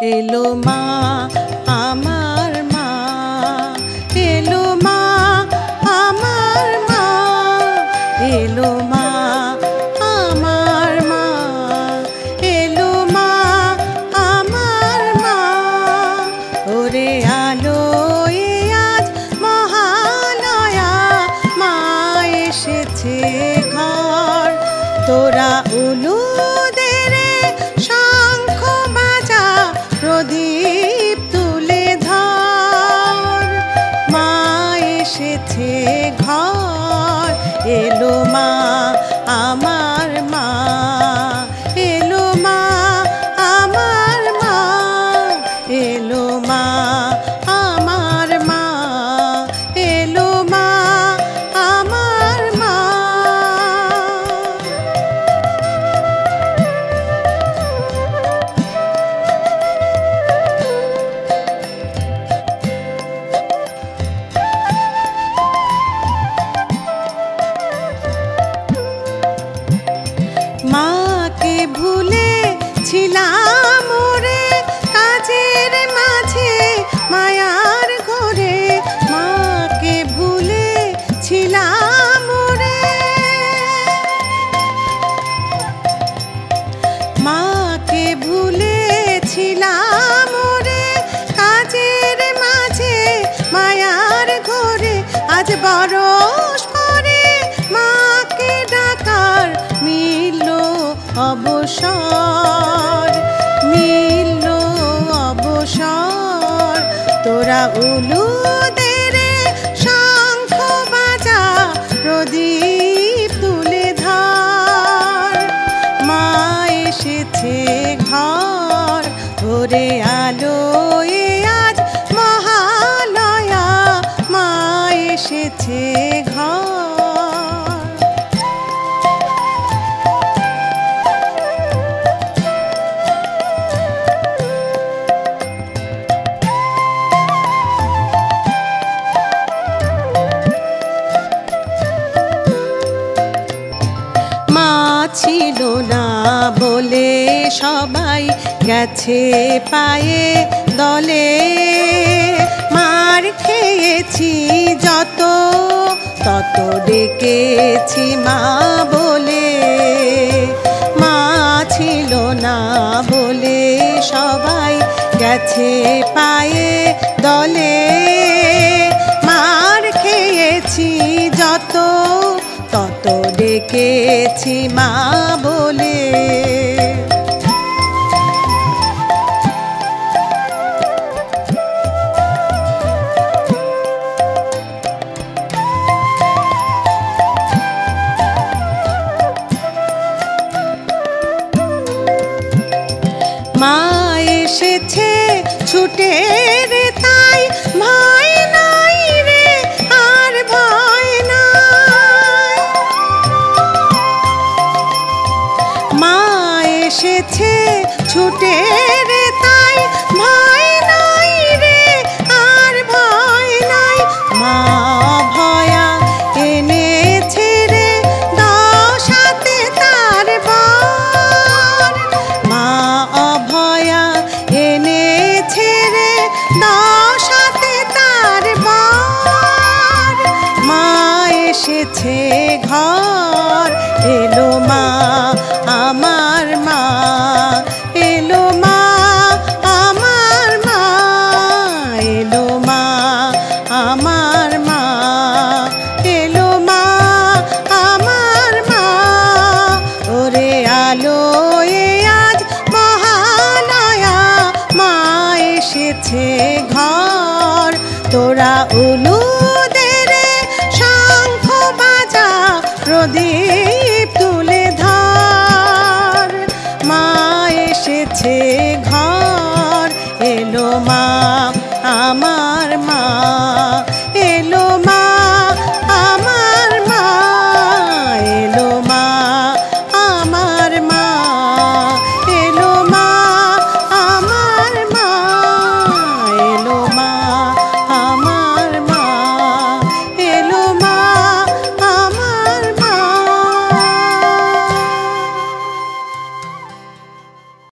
এলো মা আমার মা, এলো মা আমার মা, এলো মা আমার মা, এলো মা আমার মা। ওরে আলো আজ মহালয়া, মা এসেছে ঘর। তোরা উলুদের শঙ্খ বাজা, প্রদীপ তুলে ধর। মা এসেছে ঘর, এলো মা আমার মা, এলো মা আমার মা, এলো মা আমার মা, এলো মা আমার মা। মাকে ভুলে ছিলাম ওরে কাজের মাঝে মায়ার ঘরে, মাকে ভুলে ছিলাম ওরে, মাকে ভুলে ছিলাম ওরে কাজের মাঝে মায়ার ঘরে। আজ বরস পরে মাকে ডাকার মিলল অবসর, মিলল অবসর। তোরা উলুদের শঙ্খ বাজা, প্রদীপ তুলে ধর। মা এসেছে ঘর, ওরে আলো আজ মহালয়া, মা এসেছে ঘর। ছিল না বলে সবাই গেছে পায়ে দলে, মার খেয়েছি যত তত ডেকেছি মা বলে। মা ছিল না বলে সবাই গেছে পায়ে দলে, মার খেয়েছি যত তত ডেকেছি মা বলে। মা এসেছে ছুটে রে তাই ভয় নাই রে, আর ভয় নাই। মা এসেছে ছুটে রে তাই ভয় নাই রে, আর ভয় নাই। মা ভয়া এনেছে রে দশাতে তার বর, মা অভয়া এনেছে রে দশাতে তার বর। মা এসেছে ঘর, এলো মা আমার মা, এলো মা আমার মা, এলো মা আমার মা, এলো মা আমার মা। ওরে আলো আজ মহালয়া, মা এসেছে ঘর। তোরা উলুদের শঙ্খ বাজা, প্রদীপ তুলে ধর। মা এসেছে ঘর, এলো মা